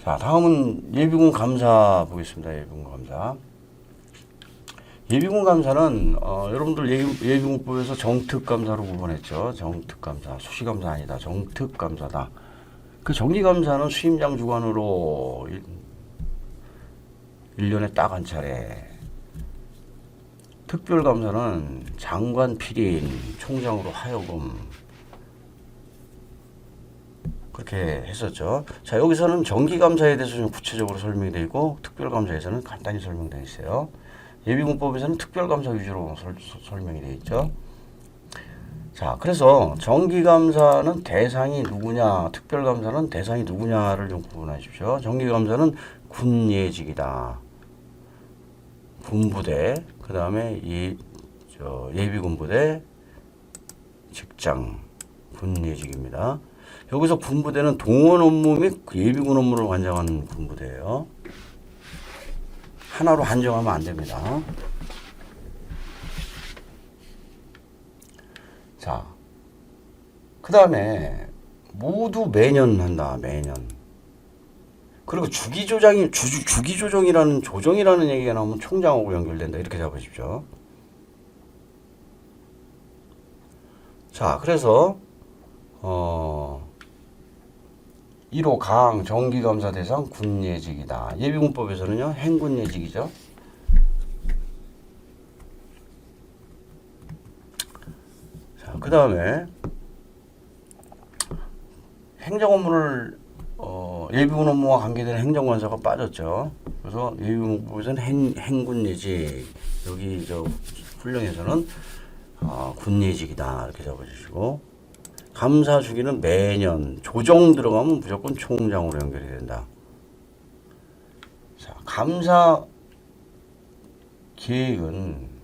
자, 다음은 예비군 감사 보겠습니다. 예비군 감사. 예비군 감사는 여러분들 예비군법에서 정특감사로 구분했죠. 정특감사, 수시감사 아니다. 정특감사다. 그 정기감사는 수임장 주관으로 1년에 딱 한 차례. 특별감사는 장관 필인, 총장으로 하여금 그렇게 했었죠. 자, 여기서는 정기감사에 대해서 좀 구체적으로 설명이 되어 있고 특별감사에서는 간단히 설명되어 있어요. 예비군법에서는 특별감사 위주로 설명이 되어 있죠. 자, 그래서 정기감사는 대상이 누구냐, 특별감사는 대상이 누구냐를 좀 구분하십시오. 정기감사는 군예직이다. 군부대, 그 다음에 예비군부대, 직장, 군예직입니다. 여기서 군부대는 동원 업무 및 예비군 업무를 관장하는 군부대예요. 하나로 한정하면 안 됩니다. 자, 그 다음에 모두 매년 한다. 매년. 그리고 주기조정이라는 조정이라는 얘기가 나오면 총장하고 연결된다. 이렇게 잡으십시오. 자, 그래서 1호 강 정기감사 대상 군예직이다. 예비군법에서는요 행군예직이죠. 자, 그 다음에 행정 업무를 예비군 업무와 관계되는 행정관사가 빠졌죠. 그래서 예비군법에서는 행군예직, 여기 훈령에서는 군예직이다 이렇게 잡아주시고, 감사 주기는 매년, 조정 들어가면 무조건 총장으로 연결이 된다. 자, 감사 계획은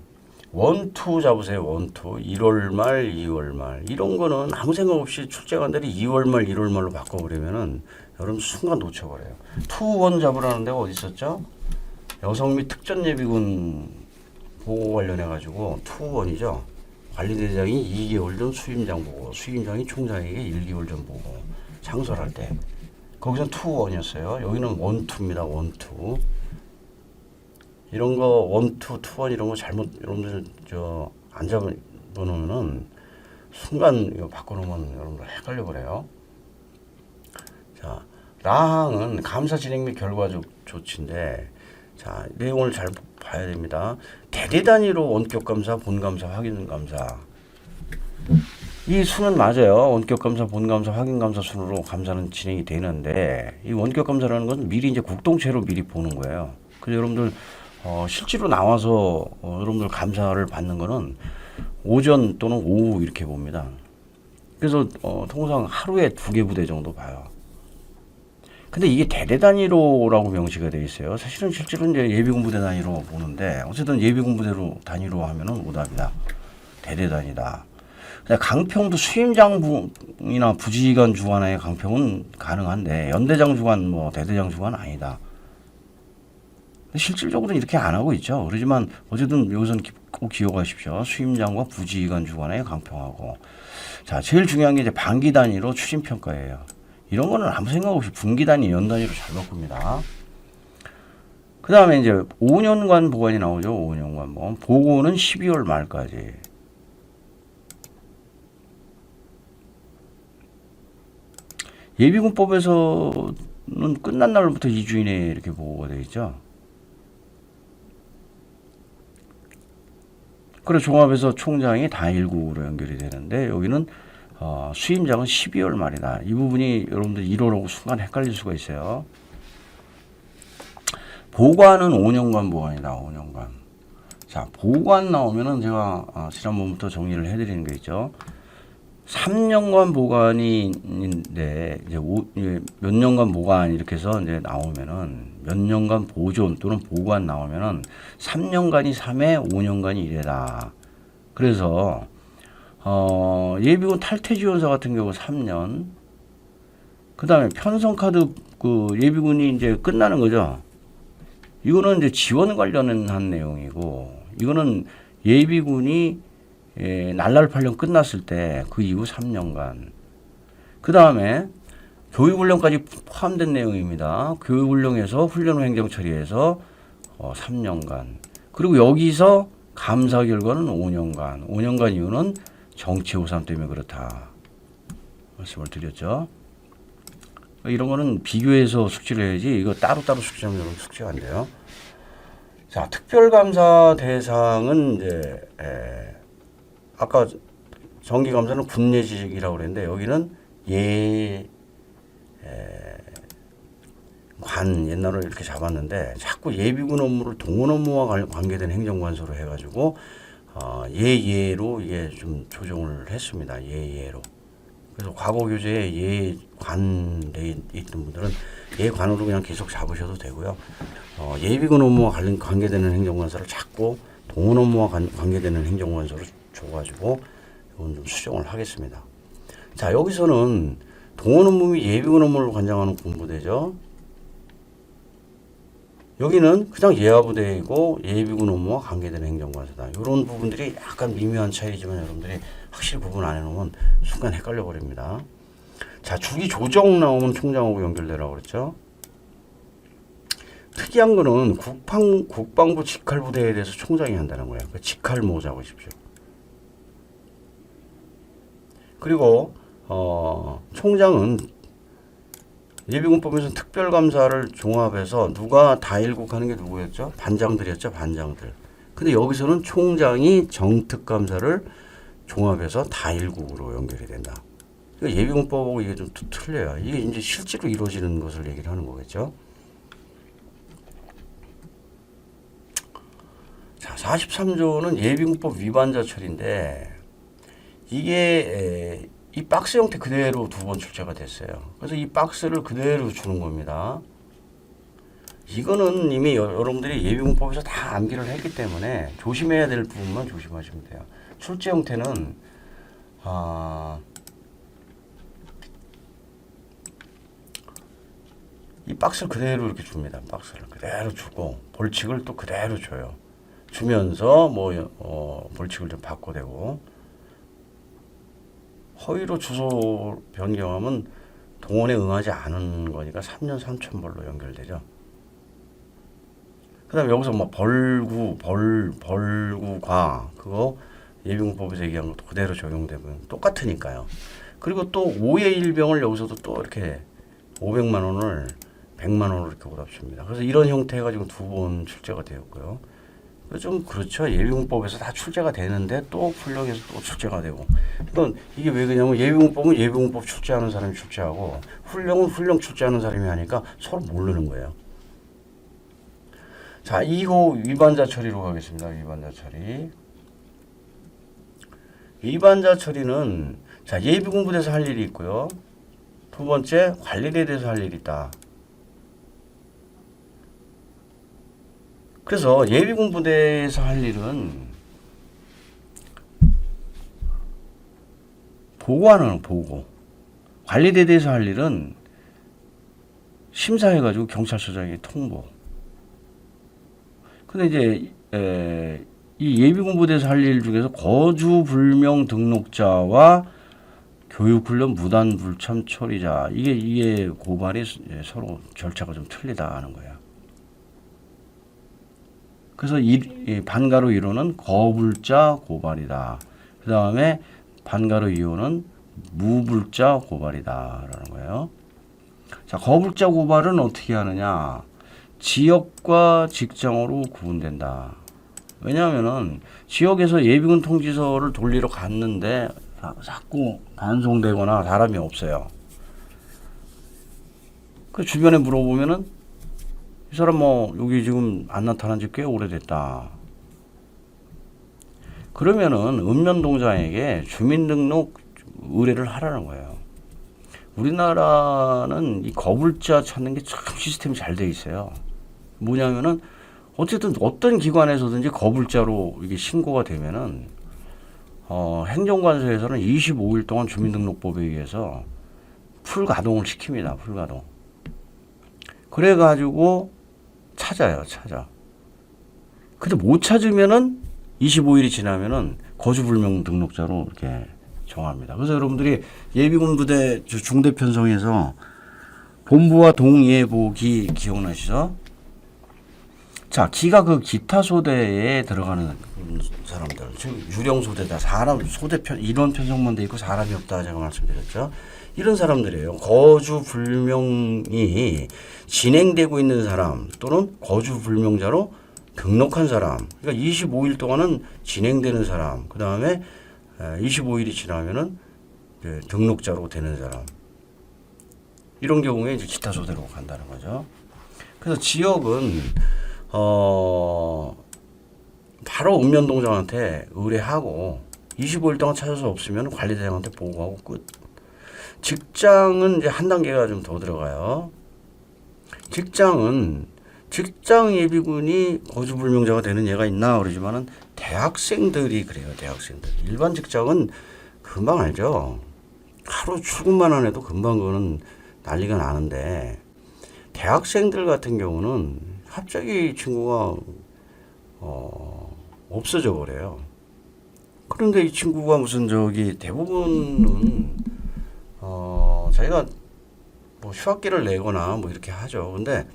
원투 잡으세요. 원투. 1월 말, 2월 말. 이런 거는 아무 생각 없이 출제관들이 2월 말, 1월 말로 바꿔버리면은 여러분 순간 놓쳐버려요. 투원 잡으라는 데가 어디 있었죠? 여성 및 특전 예비군 보고 관련해가지고 투원이죠. 관리대장이 2개월 전 수임장 보고, 수임장이 총장에게 1개월 전 보고, 창설할 때. 거기서 투원이었어요. 여기는 원투입니다. 원투. 이런 거 원투, 투원 이런 거 잘못 여러분들 안 잡아놓으면은 순간 이거 바꿔놓으면 여러분들 헷갈려 버려요. 자, 라항은 감사 진행 및 결과 조치인데, 자, 내용을 잘 봐야 됩니다. 대대 단위로 원격 감사, 본 감사, 확인 감사. 이 수는 맞아요. 원격 감사, 본 감사, 확인 감사 순으로 감사는 진행이 되는데, 이 원격 감사라는 건 미리 이제 국동체로 미리 보는 거예요. 그래서 여러분들 실제로 나와서 여러분들 감사를 받는 거는 오전 또는 오후 이렇게 봅니다. 그래서 통상 하루에 2개 부대 정도 봐요. 근데 이게 대대 단위로라고 명시가 되어 있어요. 사실은 실제로 이제 예비군 부대 단위로 보는데, 어쨌든 예비군 부대로 단위로 하면은 오답이다. 대대 단위다. 강평도 수임장이나 부지휘관 주관의 강평은 가능한데, 연대장 주관, 대대장 주관 아니다. 실질적으로는 이렇게 안 하고 있죠. 그렇지만 어쨌든 여기서는 꼭 기억하십시오. 수임장과 부지휘관 주관의 강평하고. 자, 제일 중요한 게 이제 반기 단위로 추진 평가예요. 이런 거는 아무 생각 없이 분기 단위, 연 단위로 잘 바꿉니다. 그 다음에 이제 5년간 보관이 나오죠. 5년간 보관. 보고는 12월 말까지. 예비군법에서는 끝난 날부터 2주 이내에 이렇게 보고가 되어 있죠. 그래서 종합해서 총장이 다 1국으로 연결이 되는데, 여기는 수임장은 12월 말이다. 이 부분이 여러분들 1월하고 순간 헷갈릴 수가 있어요. 보관은 5년간 보관이다. 5년간. 자, 보관 나오면은 제가 지난번부터 정리를 해드리는 게 있죠. 3년간 보관인데 이제 몇 년간 보관 이렇게 해서 이제 나오면은, 몇 년간 보존 또는 보관 나오면은 3년간이 3회, 5년간이 1회다. 그래서 예비군 탈퇴 지원사 같은 경우 3년. 그 다음에 편성카드 예비군이 이제 끝나는 거죠. 이거는 이제 지원 관련한 내용이고, 이거는 예비군이 날랄 8년 끝났을 때 그 이후 3년간. 그 다음에 교육훈련까지 포함된 내용입니다. 교육훈련에서 훈련 후 행정 처리해서 3년간. 그리고 여기서 감사 결과는 5년간. 5년간 이유는 정치 호산 때문에 그렇다. 말씀을 드렸죠. 이런 거는 비교해서 숙지를 해야지 이거 따로따로 숙지하면 여러분 숙지가 안 돼요. 자, 특별감사 대상은 이제 아까 정기감사는 군예직이라고 그랬는데 여기는 관 옛날로 이렇게 잡았는데 자꾸 예비군 업무를 동원 업무와 관계된 행정관서로 해가지고 예예로 이게 좀 조정을 했습니다. 예예로. 그래서 과거 교재에 예관돼 있던 분들은 예관으로 그냥 계속 잡으셔도 되고요. 예비군 업무와 관계되는 행정관서를 자꾸 동원 업무와 관계되는 행정관서로 줘가지고 이건 좀 수정을 하겠습니다. 자, 여기서는 동원 업무 및 예비군 업무를 관장하는 군부대죠. 여기는 그냥 예하부대이고 예비군 업무와 관계되는 행정관서다. 이런 부분들이 약간 미묘한 차이지만 여러분들이 확실히 구분 안 해놓으면 순간 헷갈려 버립니다. 자, 주기 조정 나오면 총장하고 연결되라고 그랬죠. 특이한 거는 국방부 직할부대에 대해서 총장이 한다는 거예요. 그 직할모 잡으십시오. 그리고 총장은 예비군법에서는 특별감사를 종합해서 누가 다일국 하는 게 누구였죠? 반장들이었죠. 반장들. 근데 여기서는 총장이 정특감사를 종합해서 다일국으로 연결이 된다. 그러니까 예비군법하고 이게 좀 틀려요. 이게 이제 실제로 이루어지는 것을 얘기를 하는 거겠죠. 자, 43조는 예비군법 위반자 처리인데 이게 이 박스 형태 그대로 두 번 출제가 됐어요. 그래서 이 박스를 그대로 주는 겁니다. 이거는 이미 여러분들이 예비군법에서 다 암기를 했기 때문에 조심해야 될 부분만 조심하시면 돼요. 출제 형태는 이 박스를 그대로 이렇게 줍니다. 박스를 그대로 주고 벌칙을 또 그대로 줘요. 주면서 벌칙을 좀 바꿔대고 허위로 주소 변경하면 동원에 응하지 않은 거니까 3년 3천벌로 연결되죠. 그 다음에 여기서 벌구과 그거 예비군법에서 얘기한 것도 그대로 적용되면 똑같으니까요. 그리고 또 5의 1병을 여기서도 또 이렇게 500만 원을 100만 원으로 이렇게 오답줍니다. 그래서 이런 형태 해가지고 두 번 출제가 되었고요. 좀 그렇죠. 예비군법에서 다 출제가 되는데 또 훈령에서 또 출제가 되고. 그러니까 이게 왜 그러냐면 예비군법은 예비군법 출제하는 사람이 출제하고 훈령은 훈령 출제하는 사람이 하니까 서로 모르는 거예요. 자, 2호 위반자 처리로 가겠습니다. 위반자 처리. 위반자 처리는 자, 예비군부대에서 할 일이 있고요. 두 번째 관리대에 대해서 할 일이 있다. 그래서 예비군 부대에서 할 일은 보고하는 보고, 관리대에 대해서 할 일은 심사해가지고 경찰서장에게 통보. 근데 이제 이 예비군 부대에서 할 일 중에서 거주 불명 등록자와 교육훈련 무단 불참 처리자 이게 고발이 서로 절차가 좀 틀리다 하는 거예요. 그래서 이 반가로 1호는 거불자 고발이다. 그 다음에 반가로 2호는 무불자 고발이다라는 거예요. 자, 거불자 고발은 어떻게 하느냐? 지역과 직장으로 구분된다. 왜냐하면은 지역에서 예비군 통지서를 돌리러 갔는데 자꾸 반송되거나 사람이 없어요. 그 주변에 물어보면은 이 사람 여기 지금 안 나타난 지 꽤 오래됐다. 그러면은 읍면동장에게 주민등록 의뢰를 하라는 거예요. 우리나라는 이 거불자 찾는 게 참 시스템이 잘 돼 있어요. 뭐냐면은 어쨌든 어떤 기관에서든지 거불자로 이게 신고가 되면은 행정관서에서는 25일 동안 주민등록법에 의해서 풀가동을 시킵니다. 풀가동. 그래가지고 찾아. 근데 못 찾으면은 25일이 지나면은 거주불명 등록자로 이렇게 정합니다. 그래서 여러분들이 예비군 부대 중대 편성에서 본부와 동예보기 기억나시죠? 자, 기가 그 기타 소대에 들어가는 사람들, 지금 유령 소대다, 사람 소대 인원 편성만 돼 있고 사람이 없다 제가 말씀드렸죠. 이런 사람들이에요. 거주 불명이 진행되고 있는 사람 또는 거주 불명자로 등록한 사람. 그러니까 25일 동안은 진행되는 사람. 그 다음에 25일이 지나면은 등록자로 되는 사람. 이런 경우에 이제 기타 소대로 간다는 거죠. 그래서 지역은 바로 읍면동장한테 의뢰하고 25일 동안 찾아서 없으면 관리대장한테 보고하고 끝. 직장은 이제 한 단계가 좀 더 들어가요. 직장 예비군이 거주불명자가 되는 예가 있나 그러지만은 대학생들이 그래요. 대학생들. 일반 직장은 금방 알죠. 하루 출근만 안 해도 금방 그거는 난리가 나는데 대학생들 같은 경우는 갑자기 이 친구가 없어져 버려요. 그런데 이 친구가 무슨 대부분은 자기가 뭐 휴학기를 내거나 뭐 이렇게 하죠. 근데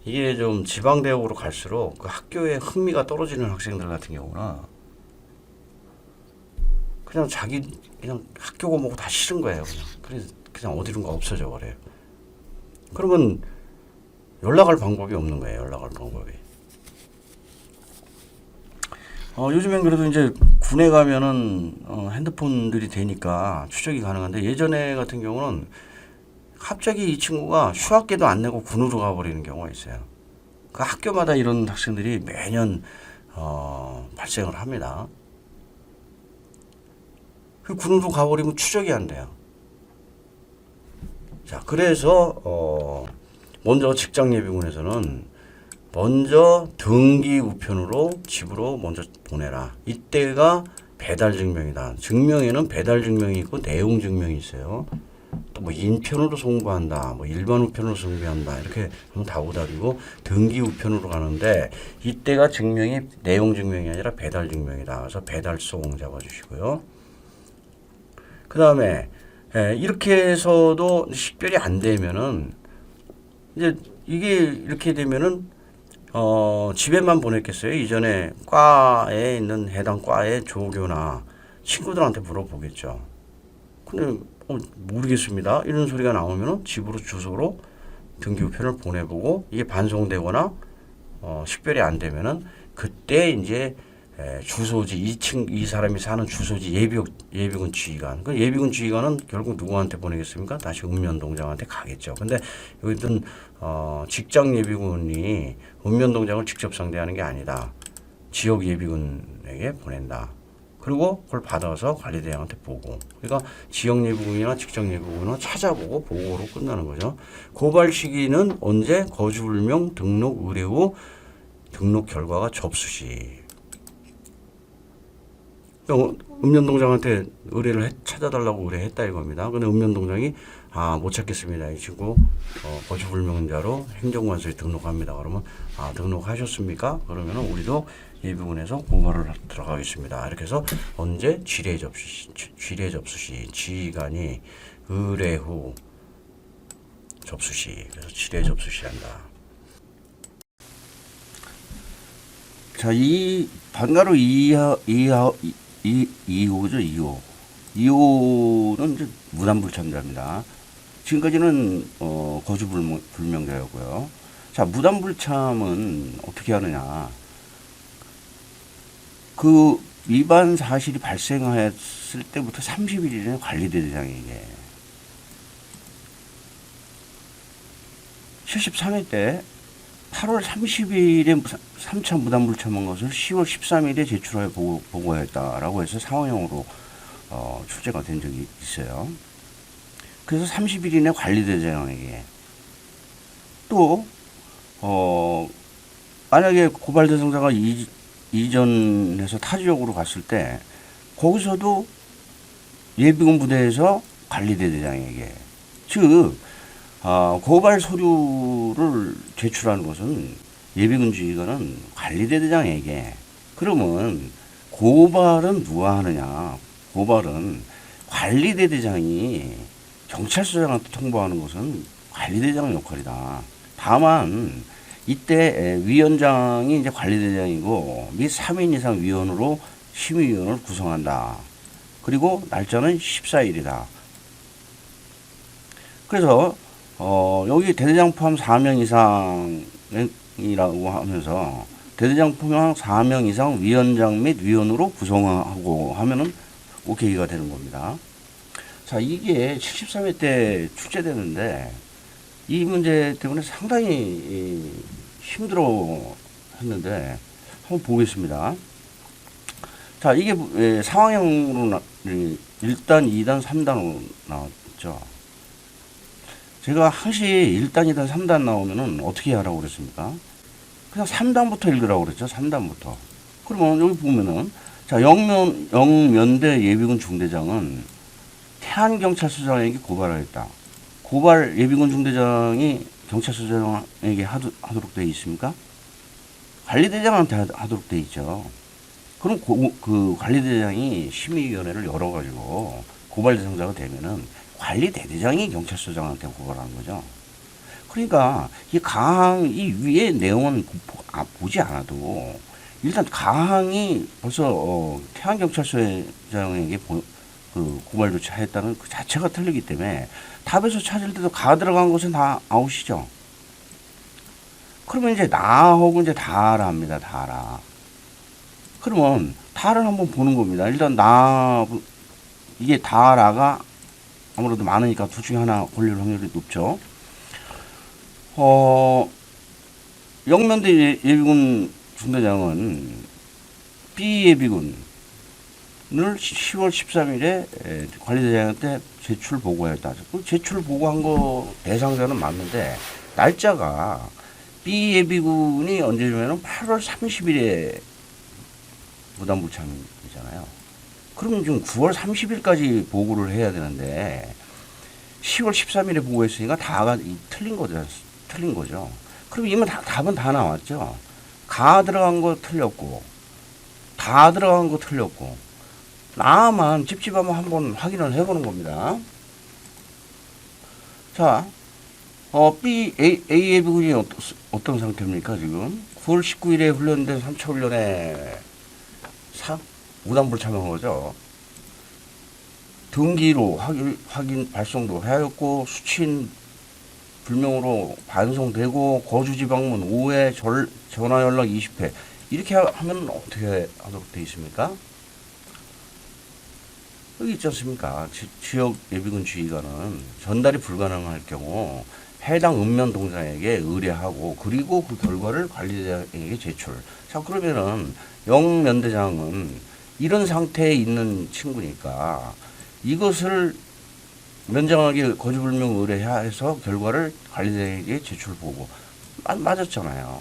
이게 좀 지방 대학으로 갈수록 그 학교에 흥미가 떨어지는 학생들 같은 경우나 그냥 학교 과목 다 싫은 거예요. 그냥 어디론가 없어져 버려요. 그러면 연락할 방법이 없는 거예요. 연락할 방법이. 요즘엔 그래도 이제 군에 가면은 핸드폰들이 되니까 추적이 가능한데 예전에 같은 경우는 갑자기 이 친구가 휴학기도 안 내고 군으로 가버리는 경우가 있어요. 그 학교마다 이런 학생들이 매년 발생을 합니다. 그 군으로 가버리면 추적이 안 돼요. 자, 그래서 먼저 직장예비군에서는 먼저 등기 우편으로 집으로 먼저 보내라. 이때가 배달 증명이다. 증명에는 배달 증명이 있고 내용 증명이 있어요. 또 뭐 인편으로 송부한다, 뭐 일반 우편으로 송부한다 이렇게 하면 다 오답이고 등기 우편으로 가는데 이때가 증명이 내용 증명이 아니라 배달 증명이다. 그래서 배달송 잡아주시고요. 그 다음에 이렇게 해서도 식별이 안 되면은 이제 이게 이렇게 되면은 집에만 보냈겠어요. 이전에 과에 있는 해당 과의 조교나 친구들한테 물어보겠죠. 근데 모르겠습니다. 이런 소리가 나오면은 집으로 주소로 등기우편을 보내보고 이게 반송되거나 식별이 안 되면은 그때 이제 주소지 이 사람이 사는 주소지 예비군 지휘관. 그 예비군 지휘관은 결국 누구한테 보내겠습니까? 다시 읍면동장한테 가겠죠. 근데 여기든 직장 예비군이 읍면동장을 직접 상대하는 게 아니다. 지역 예비군에게 보낸다. 그리고 그걸 받아서 관리대장한테 보고. 그러니까 지역 예비군이나 직장 예비군은 찾아보고 보고로 끝나는 거죠. 고발 시기는 언제? 거주불명 등록 의뢰 후 등록 결과가 접수 시. 읍면동장한테 의뢰를 찾아달라고 의뢰했다 이겁니다. 근데 읍면동장이 못 찾겠습니다. 이 친구 거주불명자로 행정관서에 등록합니다. 그러면 등록하셨습니까? 그러면 우리도 예비군에서 고발을 들어가겠습니다. 이렇게 해서 언제 지뢰 접수 시 지휘관이 의뢰 후 접수 시 그래서 지뢰 접수 시 한다. 자, 이 반가로 2호죠. 2호는 이제 무단불참자입니다. 지금까지는 거주불명자였고요. 자, 무단불참은 어떻게 하느냐? 그 위반 사실이 발생했을 때부터 30일 이내 관리대장에게 73회 때 8월 30일에 3차 무단불참한 것을 10월 13일에 제출하여 보고했다라고 해서 상황형으로 출제가 된 적이 있어요. 그래서 30일 이내 관리대장에게 또 만약에 고발 대상자가 이전해서 타 지역으로 갔을 때 거기서도 예비군 부대에서 관리대장에게 즉 고발 서류를 제출하는 것은 예비군 지휘관은 관리대장에게. 그러면 고발은 누가 하느냐? 고발은 관리대장이 경찰서장한테 통보하는 것은 관리대장 역할이다. 다만 이때 위원장이 이제 관리대장이고 및 3인 이상 위원으로 심의위원을 구성한다. 그리고 날짜는 14일이다. 그래서 여기 대대장 포함 4명 이상이라고 하면서 대대장 포함 4명 이상 위원장 및 위원으로 구성하고 하면은 오케이가 되는 겁니다. 자, 이게 73회 때 출제되는데 이 문제 때문에 상당히 힘들어 했는데 한번 보겠습니다. 자, 이게 상황형으로 1단, 2단, 3단으로 나왔죠. 제가 항시 1단, 2단, 3단 나오면은 어떻게 하라고 그랬습니까? 그냥 3단부터 읽으라고 그랬죠. 3단부터. 그러면 여기 보면은 자, 영면대 예비군 중대장은 태안경찰서장에게 고발하였다. 고발 예비군 중대장이 경찰서장에게 하도록 되어 있습니까? 관리대장한테 하도록 되어 있죠. 그럼 그 관리대장이 심의위원회를 열어가지고 고발 대상자가 되면은 관리대대장이 경찰서장한테 고발하는 거죠. 그러니까 이 위의 내용은 보지 않아도 일단 가항이 벌써 태안경찰서장에게 그 고발 조치하였다는 그 자체가 틀리기 때문에 답에서 찾을 때도 가 들어간 것은 다 아웃이죠. 그러면 이제 나하고 이제 다라 합니다. 다라. 그러면 다를 한번 보는 겁니다. 일단 이게 다라가 아무래도 많으니까 둘 중에 하나 걸릴 확률이 높죠. 영면대 예비군 중대장은 B 예비군을 10월 13일에 관리대장한테 제출 보고했다. 제출 보고한 거 대상자는 맞는데 날짜가 B 예비군이 언제냐면 8월 30일에 무단불참이잖아요. 그럼 지금 9월 30일까지 보고를 해야 되는데 10월 13일에 보고했으니까 다가 틀린 거죠. 그럼 이미 답은 다 나왔죠. 가 들어간 거 틀렸고 다 들어간 거 틀렸고 나만 찝찝하면 한번 확인을 해보는 겁니다. 자, A 예비군이 어떤 상태입니까 지금? 9월 19일에 훈련된 3차 훈련에 무단불참한 거죠. 등기로 확인 발송도 하였고 수친 불명으로 반송되고 거주지 방문 5회 전화 연락 20회 이렇게 하면 어떻게 하도록 되어 있습니까? 여기 있지 않습니까? 지역 예비군 지휘관은 전달이 불가능할 경우 해당 읍면 동장에게 의뢰하고 그리고 그 결과를 관리대장에게 제출. 자, 그러면은 영면대장은 이런 상태에 있는 친구니까 이것을 면장하게 거주불명 의뢰해서 결과를 관리대장에게 제출 보고 맞았잖아요.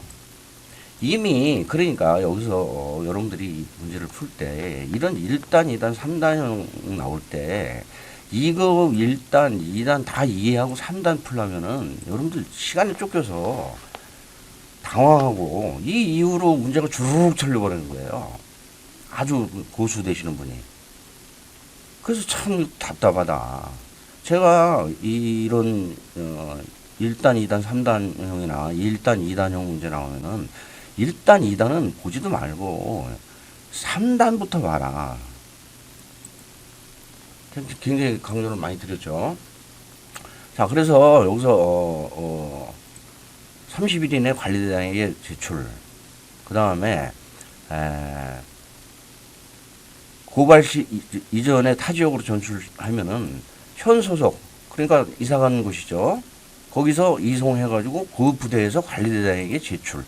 이미 그러니까 여기서 여러분들이 문제를 풀 때 이런 1단, 2단, 3단형 나올 때 이거 1단, 2단 다 이해하고 3단 풀려면은 여러분들 시간이 쫓겨서 당황하고 이 이후로 문제가 주르륵 철려버리는 거예요. 아주 고수 되시는 분이. 그래서 참 답답하다. 제가 이런 1단, 2단, 3단형이나 1단, 2단형 문제 나오면은 1단, 2단은 보지도 말고 3단부터 봐라. 굉장히 강조를 많이 드렸죠. 자, 그래서 여기서 30일 이내 관리대장에게 제출. 그 다음에 고발 시 이전에 타 지역으로 전출하면은 현 소속 그러니까 이사간 곳이죠. 거기서 이송해가지고 그 부대에서 관리대장에게 제출.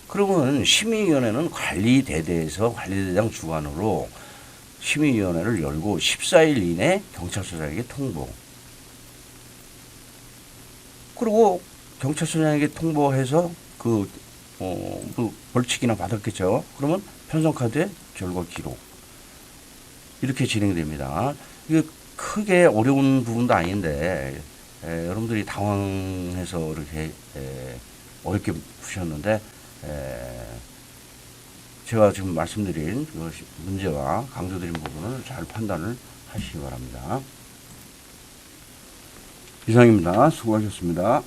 그러면 심의위원회는 관리대대에서 관리대장 주관으로 심의위원회를 열고 14일 이내 경찰서장에게 통보. 그리고 경찰서장에게 통보해서 뭐 벌칙이나 받았겠죠. 그러면 편성카드에 결과 기록. 이렇게 진행됩니다. 이게 크게 어려운 부분도 아닌데 여러분들이 당황해서 이렇게 어렵게 푸셨는데 제가 지금 말씀드린 그 문제와 강조드린 부분을 잘 판단을 하시기 바랍니다. 이상입니다. 수고하셨습니다.